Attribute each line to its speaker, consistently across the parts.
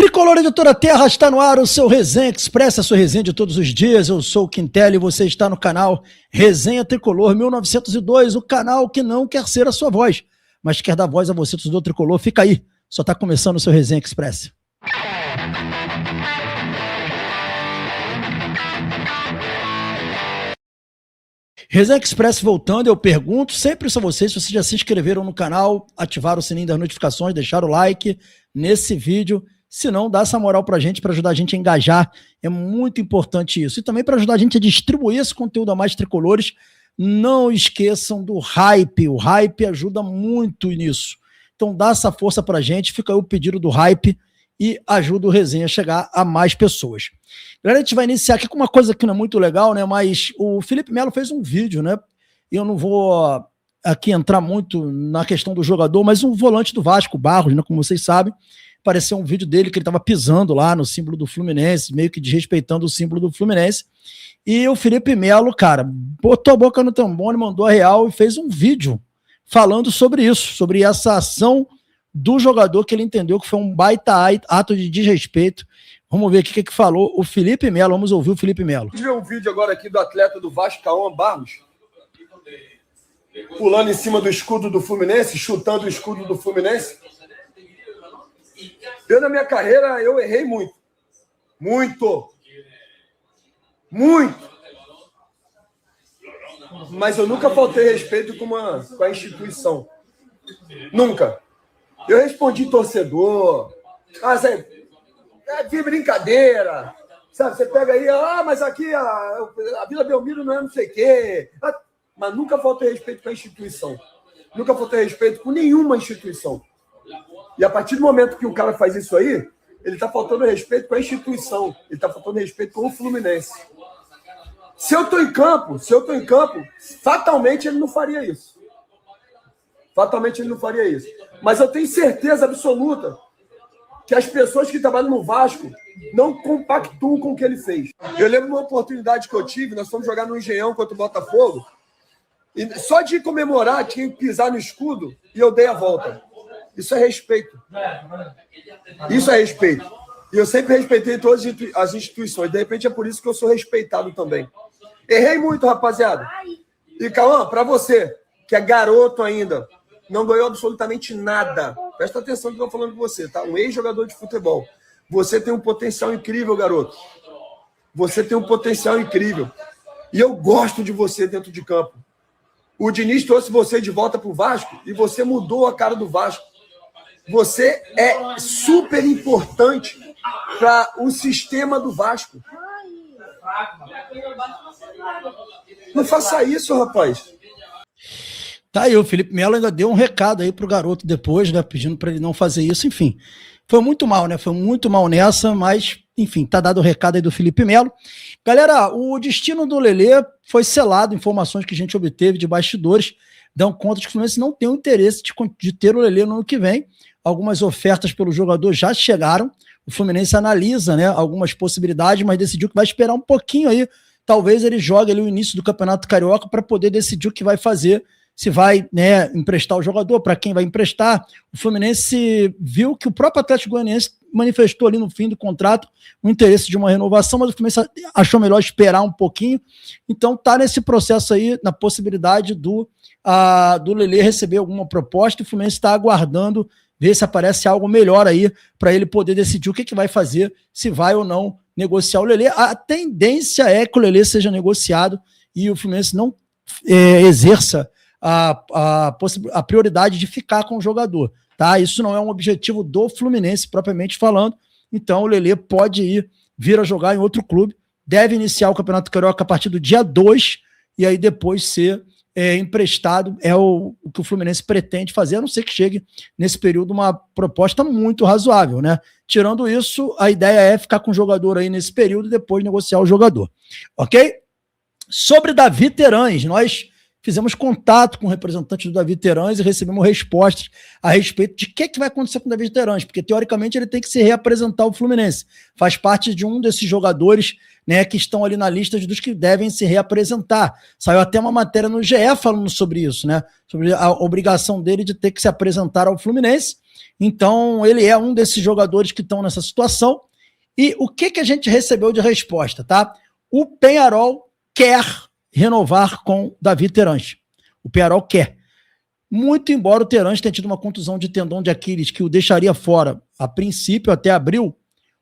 Speaker 1: Tricolor Editora Terra está no ar, o seu Resenha Express, a sua resenha de todos os dias. Eu sou o Quintelli e você está no canal Resenha Tricolor 1902, o canal que não quer ser a sua voz, mas quer dar voz a você, torcedor tricolor. Fica aí, só está começando o seu Resenha Express. Resenha Express voltando, eu pergunto sempre isso a vocês, se vocês já se inscreveram no canal, ativaram o sininho das notificações, deixaram o like nesse vídeo. Se não, dá essa moral pra gente, para ajudar a gente a engajar, é muito importante isso. E também para ajudar a gente a distribuir esse conteúdo a mais tricolores. Não esqueçam do hype, o hype ajuda muito nisso. Então dá essa força pra gente, fica aí o pedido do hype e ajuda o Resenha a chegar a mais pessoas. Galera, a gente vai iniciar aqui com uma coisa que não é muito legal, né? Mas o Felipe Melo fez um vídeo, né? E eu não vou aqui entrar muito na questão do jogador, mas um volante do Vasco, Barros, né? Como vocês sabem, apareceu um vídeo dele que ele estava pisando lá no símbolo do Fluminense, meio que desrespeitando o símbolo do Fluminense. E o Felipe Melo, cara, botou a boca no trombone, mandou a real e fez um vídeo falando sobre isso, sobre essa ação do jogador que ele entendeu que foi um baita ato de desrespeito. Vamos ver aqui o que falou o Felipe Melo. Vamos ouvir o Felipe Melo.
Speaker 2: Vamos ver um vídeo agora aqui do atleta do Vasco, Cauã Barros, pulando em cima do escudo do Fluminense, chutando o escudo do Fluminense. Eu, na minha carreira, eu errei muito. Muito. Muito. Mas eu nunca faltei respeito com a instituição. Nunca. Eu respondi torcedor. É brincadeira. Sabe, você pega aí, mas aqui a Vila Belmiro não é não sei o quê. Mas nunca faltei respeito com a instituição. Nunca faltei respeito com nenhuma instituição. E a partir do momento que o cara faz isso aí, ele está faltando respeito com a instituição. Ele está faltando respeito com o Fluminense. Se eu estou em campo, fatalmente ele não faria isso. Fatalmente ele não faria isso. Mas eu tenho certeza absoluta que as pessoas que trabalham no Vasco não compactuam com o que ele fez. Eu lembro de uma oportunidade que eu tive, nós fomos jogar no Engenhão contra o Botafogo, e só de comemorar tinha que pisar no escudo e eu dei a volta. Isso é respeito. Isso é respeito. E eu sempre respeitei todas as instituições. De repente é por isso que eu sou respeitado também. Errei muito, rapaziada. E, Cauã, para você, que é garoto ainda, não ganhou absolutamente nada. Presta atenção no que eu estou falando com você, tá? Um ex-jogador de futebol. Você tem um potencial incrível, garoto. Você tem um potencial incrível. E eu gosto de você dentro de campo. O Diniz trouxe você de volta para o Vasco e você mudou a cara do Vasco. Você é super importante para o sistema do Vasco. Não faça isso, rapaz.
Speaker 1: Tá aí, o Felipe Melo ainda deu um recado aí pro garoto depois, né, pedindo para ele não fazer isso, enfim. Foi muito mal, né? Foi muito mal nessa, mas, enfim, tá dado o recado aí do Felipe Melo. Galera, o destino do Lelê foi selado, informações que a gente obteve de bastidores dão conta de que o Fluminense não tem o interesse de ter o Lelê no ano que vem. Algumas ofertas pelo jogador já chegaram. O Fluminense analisa, né, algumas possibilidades, mas decidiu que vai esperar um pouquinho aí. Talvez ele jogue ali o início do Campeonato Carioca para poder decidir o que vai fazer, se vai, né, emprestar o jogador, para quem vai emprestar. O Fluminense viu que o próprio Atlético Goianiense manifestou ali no fim do contrato o interesse de uma renovação, mas o Fluminense achou melhor esperar um pouquinho. Então está nesse processo aí, na possibilidade do Lelê receber alguma proposta. O Fluminense está aguardando ver se aparece algo melhor aí para ele poder decidir o que vai fazer, se vai ou não negociar o Lelê. A tendência é que o Lelê seja negociado e o Fluminense não exerça a prioridade de ficar com o jogador, tá? Isso não é um objetivo do Fluminense propriamente falando. Então o Lelê pode vir a jogar em outro clube, deve iniciar o Campeonato Carioca a partir do dia 2 e aí depois ser emprestado. É o que o Fluminense pretende fazer, a não ser que chegue nesse período uma proposta muito razoável, né? Tirando isso, a ideia é ficar com o jogador aí nesse período e depois negociar o jogador, ok? Sobre Davi Terãs, nós fizemos contato com o representante do Davi Terãs e recebemos respostas a respeito de o que vai acontecer com o Davi Terãs, porque teoricamente ele tem que se reapresentar ao Fluminense. Faz parte de um desses jogadores, né, que estão ali na lista dos que devem se reapresentar. Saiu até uma matéria no GE falando sobre isso, né, sobre a obrigação dele de ter que se apresentar ao Fluminense. Então, ele é um desses jogadores que estão nessa situação. E o que a gente recebeu de resposta, tá? O Peñarol quer renovar com David Terans. O Peñarol quer. Muito embora o Terans tenha tido uma contusão de tendão de Aquiles que o deixaria fora a princípio, até abril,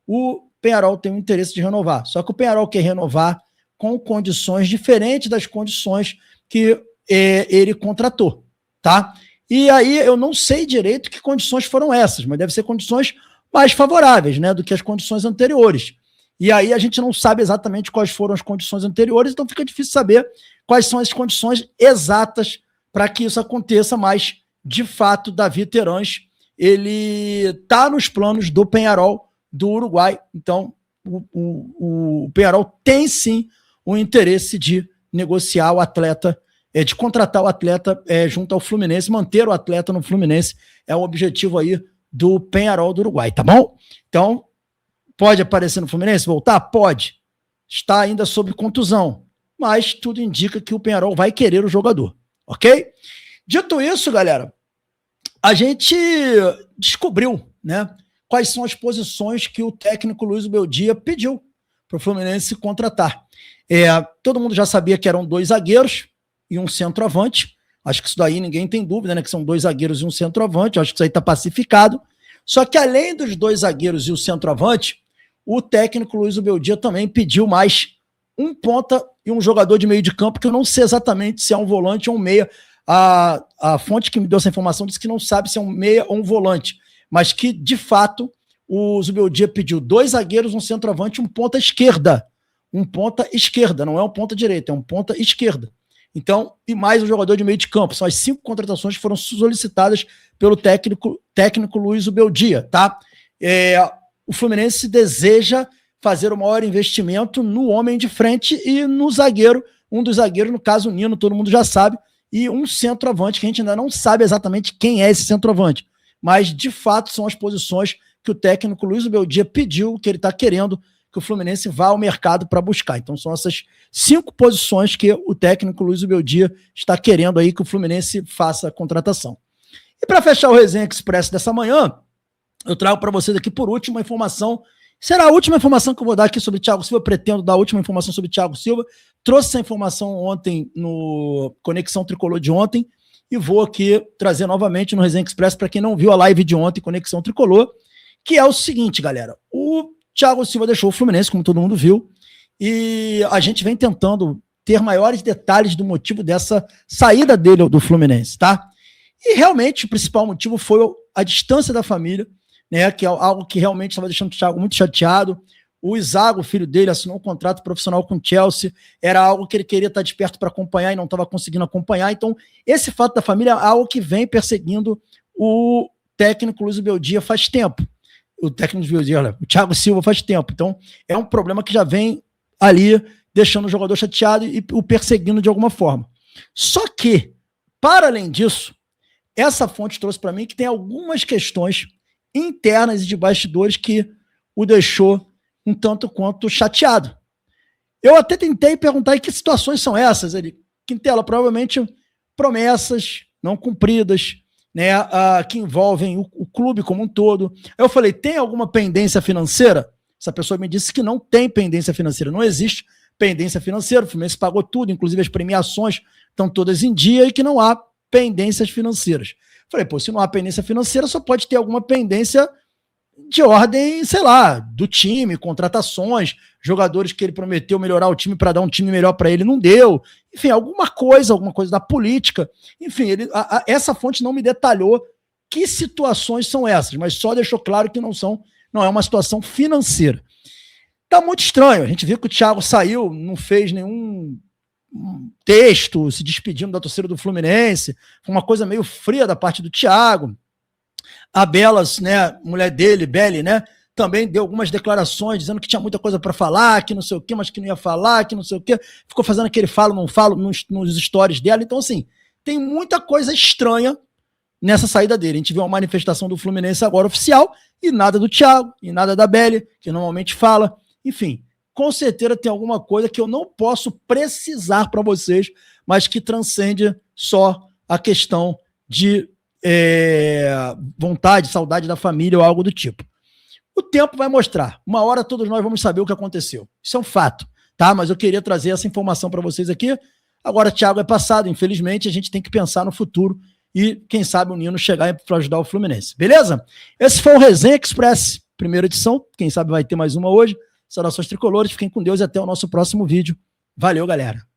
Speaker 1: o Peñarol tem o interesse de renovar. Só que o Peñarol quer renovar com condições diferentes das condições que ele contratou, tá? E aí eu não sei direito que condições foram essas, mas deve ser condições mais favoráveis, né, do que as condições anteriores. E aí a gente não sabe exatamente quais foram as condições anteriores, então fica difícil saber quais são as condições exatas para que isso aconteça, mas, de fato, David Terans, ele está nos planos do Peñarol do Uruguai, então o Peñarol tem sim o interesse de negociar o atleta, de contratar o atleta junto ao Fluminense, manter o atleta no Fluminense, é o objetivo aí do Peñarol do Uruguai, tá bom? Então, pode aparecer no Fluminense, voltar? Pode. Está ainda sob contusão, mas tudo indica que o Peñarol vai querer o jogador, ok? Dito isso, galera, a gente descobriu, né, quais são as posições que o técnico Luiz Beldia pediu para o Fluminense contratar. Todo mundo já sabia que eram 2 zagueiros e um centroavante. Acho que isso daí ninguém tem dúvida, né? Que são 2 zagueiros e um centroavante. Acho que isso aí está pacificado. Só que além dos 2 zagueiros e o centroavante, o técnico Luiz Beldia também pediu mais um ponta e um jogador de meio de campo, que eu não sei exatamente se é um volante ou um meia. A fonte que me deu essa informação disse que não sabe se é um meia ou um volante, mas que, de fato, o Zubeldia pediu 2 zagueiros, um centroavante e um ponta esquerda. Um ponta esquerda, não é um ponta direita, é um ponta esquerda. Então, e mais um jogador de meio de campo. São as 5 contratações que foram solicitadas pelo técnico Luiz Beldia, tá? O Fluminense deseja fazer o maior investimento no homem de frente e no zagueiro, um dos zagueiros, no caso o Nino, todo mundo já sabe, e um centroavante, que a gente ainda não sabe exatamente quem é esse centroavante, mas de fato são as posições que o técnico Luiz Beldia pediu, que ele está querendo que o Fluminense vá ao mercado para buscar. Então são essas 5 posições que o técnico Luiz Beldia está querendo aí que o Fluminense faça a contratação. E para fechar o Resenha Express dessa manhã, eu trago para vocês aqui por último uma informação. Será a última informação que eu vou dar aqui sobre o Thiago Silva. Eu pretendo dar a última informação sobre o Thiago Silva. Trouxe essa informação ontem no Conexão Tricolor de ontem e vou aqui trazer novamente no Resenha Express para quem não viu a live de ontem, Conexão Tricolor, que é o seguinte, galera. O Thiago Silva deixou o Fluminense, como todo mundo viu, e a gente vem tentando ter maiores detalhes do motivo dessa saída dele do Fluminense, tá? E realmente o principal motivo foi a distância da família, né, que é algo que realmente estava deixando o Thiago muito chateado. O Isago, filho dele, assinou um contrato profissional com o Chelsea, era algo que ele queria estar de perto para acompanhar e não estava conseguindo acompanhar. Então, esse fato da família é algo que vem perseguindo o técnico Luiz Beldia faz tempo. O técnico Beldia, o Thiago Silva faz tempo. Então, é um problema que já vem ali deixando o jogador chateado e o perseguindo de alguma forma. Só que, para além disso, essa fonte trouxe para mim que tem algumas questões internas e de bastidores que o deixou um tanto quanto chateado. Eu até tentei perguntar em que situações são essas. Ele, Quintela, provavelmente promessas não cumpridas, né, que envolvem o clube como um todo. Eu falei, tem alguma pendência financeira? Essa pessoa me disse que não tem pendência financeira, não existe pendência financeira, o Fluminense pagou tudo, inclusive as premiações estão todas em dia e que não há pendências financeiras. Falei, se não há pendência financeira, só pode ter alguma pendência de ordem, sei lá, do time, contratações, jogadores que ele prometeu melhorar o time para dar um time melhor para ele, não deu. Enfim, alguma coisa da política. Enfim, essa fonte não me detalhou que situações são essas, mas só deixou claro que não é uma situação financeira. Tá muito estranho. A gente viu que o Thiago saiu, não fez nenhum texto se despedindo da torcida do Fluminense. Foi uma coisa meio fria da parte do Thiago. A Belas, né, mulher dele, Belly, né, também deu algumas declarações dizendo que tinha muita coisa para falar, que não sei o quê, mas que não ia falar, que não sei o quê. Ficou fazendo aquele falo, não falo nos stories dela. Então, assim, tem muita coisa estranha nessa saída dele. A gente viu uma manifestação do Fluminense agora oficial e nada do Thiago, e nada da Belly, que normalmente fala. Enfim, com certeza tem alguma coisa que eu não posso precisar para vocês, mas que transcende só a questão de vontade, saudade da família ou algo do tipo. O tempo vai mostrar. Uma hora todos nós vamos saber o que aconteceu. Isso é um fato, tá? Mas eu queria trazer essa informação para vocês aqui. Agora, Thiago é passado, infelizmente, a gente tem que pensar no futuro e, quem sabe, o Nino chegar para ajudar o Fluminense. Beleza? Esse foi o Resenha Express, primeira edição. Quem sabe vai ter mais uma hoje. Saudações tricolores, fiquem com Deus e até o nosso próximo vídeo. Valeu, galera.